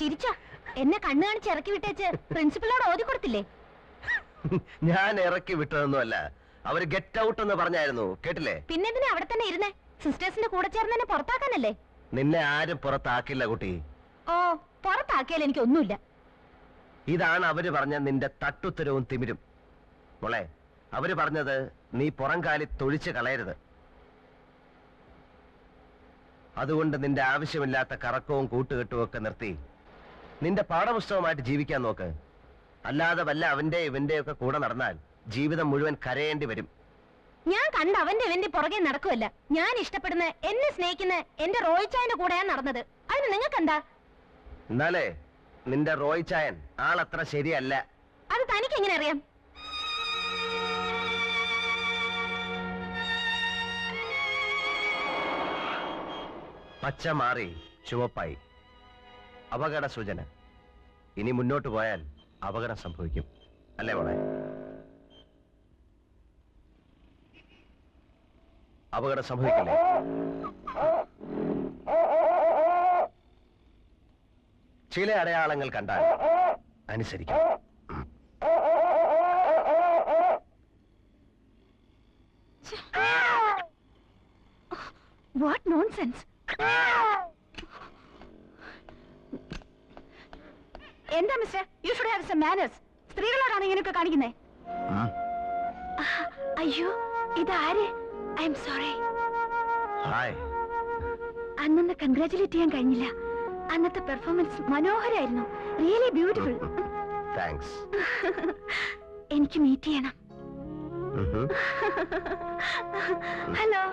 ചിരിച്ചോ? എന്നെ കണ്ണു കാണിച്ച് ഇറക്കി വിട്ടേച്ച് പ്രിൻസിപ്പലിനോട് ഓതി കൊടുത്തില്ലേ? ഞാൻ ഇറക്കി വിട്ടതൊന്നുമല്ല, അവര് ഗെറ്റ് ഔട്ട് എന്ന് പറഞ്ഞായിരുന്നു, കേട്ടില്ലേ? പിന്നെന്തിനാ അവിടെ തന്നെ ഇരുന്നേ? സിസ്റ്റേഴ്സിന്റെ കൂടെ ചേർന്ന് എന്നെ പുറത്താക്കാനല്ലേ? നിന്നെ ആരും പുറത്താക്കില്ല കുട്ടി. ഓ, പുറത്താക്കിയാൽ എനിക്കൊന്നുമില്ല. ഇതാണ് അവര് പറഞ്ഞ നിന്റെ തട്ടുത്തരവും തിമിരും. മോളെ, അവര് പറഞ്ഞത് നീ പുറം കാലി തൊഴിച്ച് കളയരുത്. അതുകൊണ്ട് നിന്റെ ആവശ്യമില്ലാത്ത കറക്കവും കൂട്ടുകെട്ടും ഒക്കെ നിർത്തി നിന്റെ പാഠപുസ്തകമായിട്ട് ജീവിക്കാൻ നോക്ക്. അല്ലാതെ വല്ല അവന്റെ ഇവന്റെ ഒക്കെ കൂടെ നടന്നാൽ ജീവിതം മുഴുവൻ കരയേണ്ടി വരും. ഞാൻ കണ്ട അവന്റെ ഇവന്റെ പുറകെ നടക്കുമല്ല. ഞാൻ ഇഷ്ടപ്പെടുന്ന, എന്നെ സ്നേഹിക്കുന്ന എന്റെ റോയിച്ചായന്റെ കൂടെയാണ് നടന്നത്. അതിന് നിങ്ങൾക്കെന്താ? എന്നാലേ നിന്റെ റോയിച്ചായൻ ആളത്ര ശരിയല്ല. അത് തനിക്ക് എങ്ങനെ അറിയാം? പച്ച മാറി ചുവപ്പായി. അപകട സൂചന. ഇനി മുന്നോട്ട് പോയാൽ അപകടം സംഭവിക്കും, അല്ലേ മോളെ? അപകടം സംഭവിക്കില്ലേ? ചില അടയാളങ്ങൾ കണ്ടാൽ അനുസരിക്കണം. What nonsense! എന്താ mister? You should have some manners. സ്ത്രീകളോടാണ് ഇങ്ങനെയൊക്കെ കാണിക്കുന്നേ. അയ്യോ, ഇതാര്? I am sorry. ഹായ്. അന്നൊന്ന് കൺഗ്രാറ്റുലേറ്റ് ചെയ്യാൻ കഴിഞ്ഞില്ല. അന്നത്തെ പെർഫോമൻസ് മനോഹരായിരുന്നു. Really beautiful. താങ്ക്സ്. എനിക്ക് മീറ്റ് ചെയ്യണം. ഹലോ.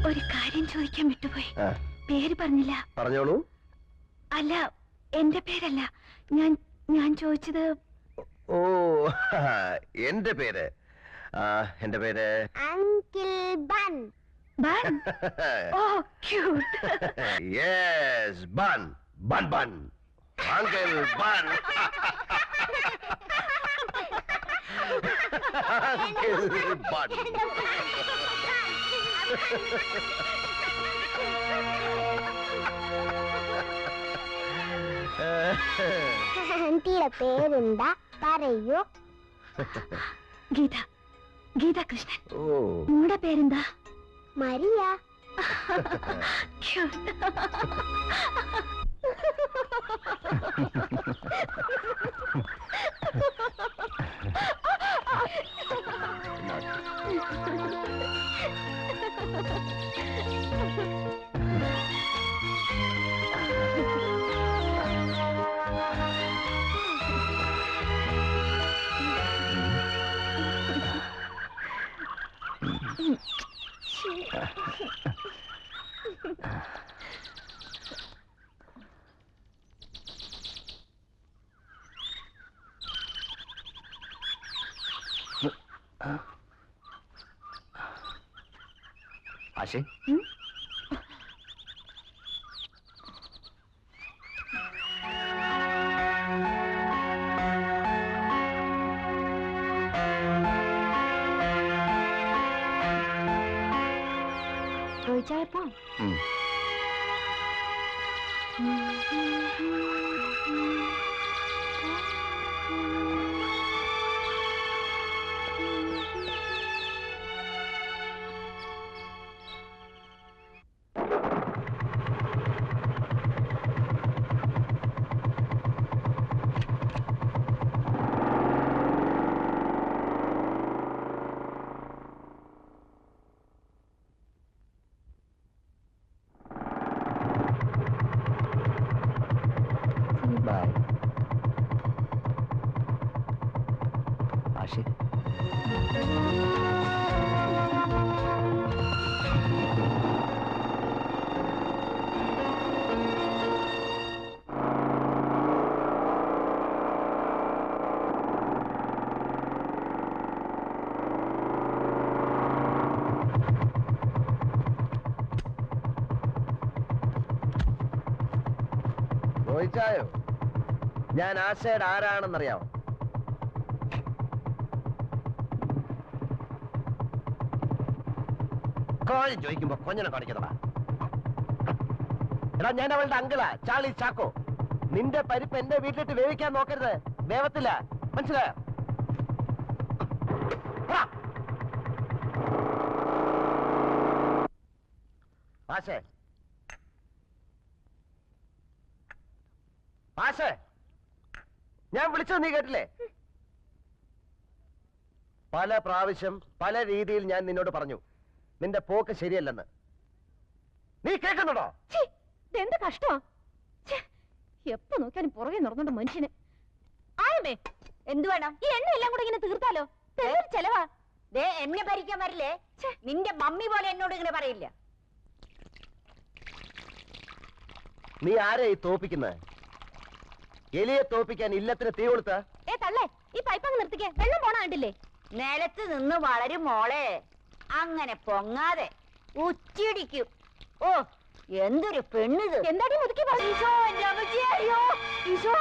ഒരു കാര്യം ചോദിക്കാൻ വിട്ടുപോയി. പേര് പറഞ്ഞില്ല. പറഞ്ഞോളൂ. അല്ല, എന്റെ പേരല്ല. ഞാൻ ചോദിച്ചത്. ഓ, എന്റെ പേര് അങ്കിൾ ബൻ. ബൻ? ഓ, ക്യൂട്ട്. യെസ്, ബൻ ബൻ ബൻ. അങ്കിൾ ബൻ. അങ്കിൾ ബൻ. ആന്റിയുടെ പേരെന്താ പറയൂ? ഗീത. ഗീത കൃഷ്ണൻ. ഓ, നിങ്ങളുടെ പേരെന്താ? മരിയ. ആശേ, ചോദിച്ചായപ്പോ മോനിച്ചായോ, ഞാൻ ആശയുടെ ആരാണെന്നറിയാമോ? കോഴി ചോദിക്കുമ്പോ കൊഞ്ഞനെ കാണിക്കുന്നതാ. എടാ, ഞാൻ അവളുടെ അങ്കിളാ, ചാർലി ചാക്കോ. നിന്റെ പരിപ്പ് എന്റെ വീട്ടിലിട്ട് വേവിക്കാൻ നോക്കരുത്, വേവത്തില്ല, മനസ്സിലായോ? ആശേ, ആശേ, ഞാൻ വിളിച്ചത് നീ കേട്ടില്ലേ? പല പ്രാവശ്യം പല രീതിയിൽ ഞാൻ നിന്നോട് പറഞ്ഞു നിന്റെ പോക്ക് ശരിയല്ലെന്ന്. നീ കേൾക്കുന്നുണ്ടോ? എന്ത് കഷ്ടമാ! എപ്പോ നോക്കിയാലും പുറകെ നടന്നുണ്ട് മനുഷ്യന്. ആയമേ, എന്ത് വേണം? ഈ എണ്ണ എല്ലാം കൂടെ ഇങ്ങനെ തീർത്താലോ? ചെലവാ. എന്നെ ഭരിക്കാൻ വരില്ലേ? നിന്റെ മമ്മി പോലെ എന്നോട് ഇങ്ങനെ പറയില്ല. നീ ആരെ ഈ തോപ്പിക്കുന്നത്? എലിയെ തോപ്പിക്കാൻ ഇല്ലത്തിന് തീ കൊടുത്ത? തള്ളേ, ഈ പൈപ്പങ്ങ് നിർത്തിക്കേ, വെള്ളം പോണ കണ്ടില്ലേ? നിലത്ത് നിന്ന് വളരും മോളെ, അങ്ങനെ പൊങ്ങാതെ ഉച്ചിടിക്കും. ഓ, എന്തൊരു പെണ്ണിത്! എന്താടി മുതുക്കി പറഞ്ഞു? ഈശോ, എന്റെ അമ്മച്ചിയെ, അയ്യോ, ഈശോ.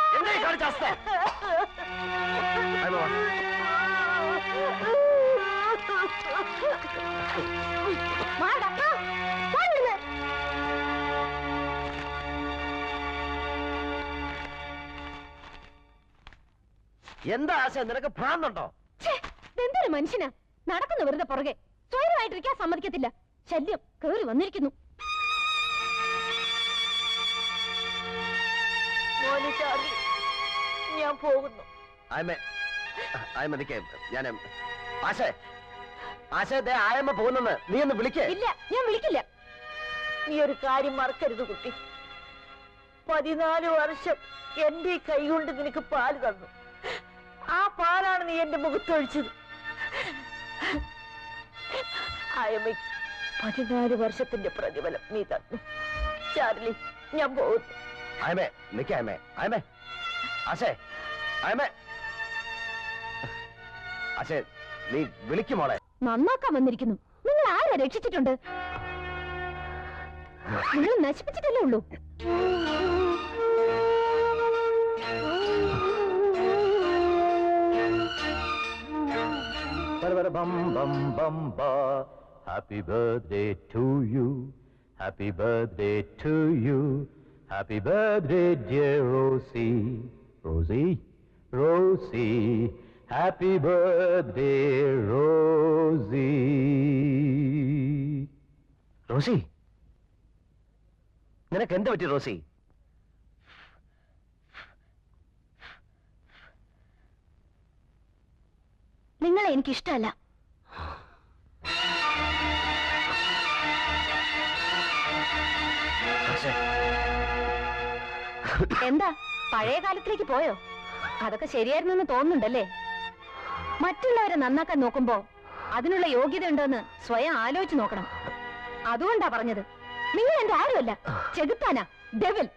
എന്താ ആശ, നിനക്ക് ഭ്രാന്തുണ്ടോ? എന്തൊരു മനുഷ്യനാ! നടക്കുന്നു വെറുതെ പുറകെ, സ്വയമായിട്ടിരിക്കാൻ സമ്മതിക്കത്തില്ല. ശല്യം കേറി വന്നിരിക്കുന്നു. ഞാൻ പോകുന്നു. ഞാൻ ആശേ, ആശേ, ആയമ്മ പോകുന്നെന്ന് നീ ഒന്ന് വിളിക്കേ. ഇല്ല, ഞാൻ വിളിക്കില്ല. നീ ഒരു കാര്യം മറക്കരുത് കുട്ടി. 14 വർഷം എന്റെ കൈ കൊണ്ട് നിനക്ക് പാല് തന്നു. ആ പാലാണ് നീ എന്റെ മുഖത്തൊഴിച്ചത്. ആയമ്മയ്ക്ക് 14 വർഷത്തിന്റെ പ്രതിഫലം നീ തന്നു. ചാർലി, ഞാൻ പോകുന്നു. ആയമേ, നിക്ക ആയമേ, ആയമേ, ആശേ, ആയമേ, ആശേ, നീ വിളിക്കുമോളെ. നന്നാക്കാൻ വന്നിരിക്കുന്നു. നിങ്ങൾ ആരെ രക്ഷിച്ചിട്ടുണ്ട്? നിങ്ങൾ നശിപ്പിച്ചിട്ടല്ലേ ഉള്ളൂ. bum bum bum ba. Happy birthday to you. Happy birthday to you. Happy birthday, dear Rosie. Rosie, Rosie. Happy birthday, Rosie. Rosie, നിനക്ക് എന്ത് പറ്റി റോസി? നിങ്ങളെ എനിക്കിഷ്ടമല്ല. എന്താ, പഴയ കാലത്തിലേക്ക് പോയോ? അതൊക്കെ ശരിയായിരുന്നെന്ന് തോന്നുന്നുണ്ടല്ലേ? മറ്റുള്ളവരെ നന്നാക്കാൻ നോക്കുമ്പോ അതിനുള്ള യോഗ്യത ഉണ്ടോന്ന് സ്വയം ആലോചിച്ച് നോക്കണം. അതുകൊണ്ടാ പറഞ്ഞത്. നിങ്ങൾ എന്റെ ആരുമല്ല, ചെകുത്താനാ, ഡെവിൽ.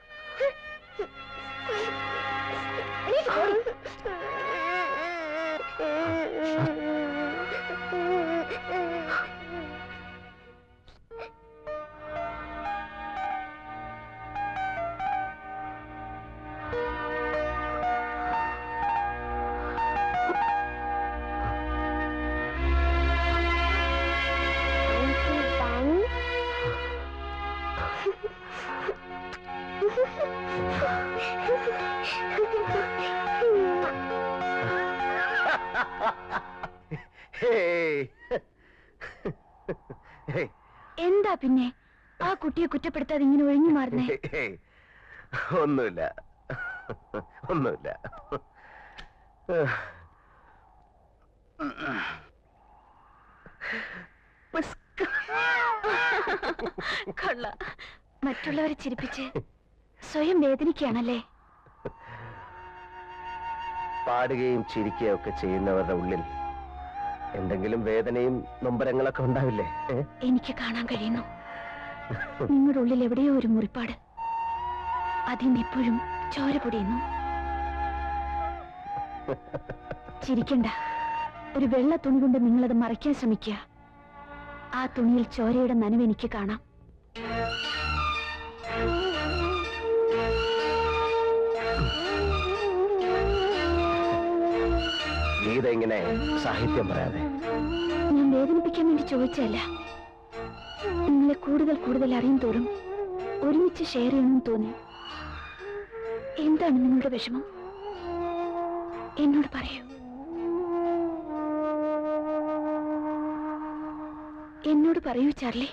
എന്താ പിന്നെ ആ കുട്ടിയെ കുറ്റപ്പെടുത്താതെ ഇങ്ങനെ ഒഴിഞ്ഞു മാറുന്നേ? ഒന്നുമില്ല, ഒന്നുമില്ല. കൊള്ള, മറ്റുള്ളവരെ ചിരിപ്പിച്ച് സ്വയം വേദനിക്കുകയാണല്ലേ? പാടുകയും ചിരിക്കുകയും ഒക്കെ ചെയ്യുന്നവരുടെ ഉള്ളിൽ എന്തെങ്കിലും വേദനയും നൊമ്പരങ്ങളൊക്കെ ഉണ്ടാവില്ലേ? എനിക്ക് കാണാൻ കഴിയുന്നു. നിങ്ങളുടെ ഉള്ളിൽ എവിടെയോ ഒരു മുറിപ്പാട്, അതിന് ഇപ്പോഴും ചോര പൊടിയുന്നു. ചിരിക്കണ്ട, ഒരു വെള്ള തുണി കൊണ്ട് നിങ്ങളത് മറയ്ക്കാൻ ശ്രമിക്കുക. ആ തുണിയിൽ ചോരയുടെ നനവ് എനിക്ക് കാണാം. ഗീത ഇങ്ങനെ സാഹിത്യം പറയാതെ. ഞാൻ വേദനിപ്പിക്കാൻ വേണ്ടി ചോദിച്ചല്ല. നിങ്ങളെ കൂടുതൽ കൂടുതൽ അറിയും തോറും ഒരുമിച്ച് ഷെയർ ചെയ്യണമെന്ന് തോന്നി. എന്താണ് നിങ്ങളുടെ വിഷമം? എന്നോട് പറയൂ. എന്നോട് പറയൂ ചാർലി.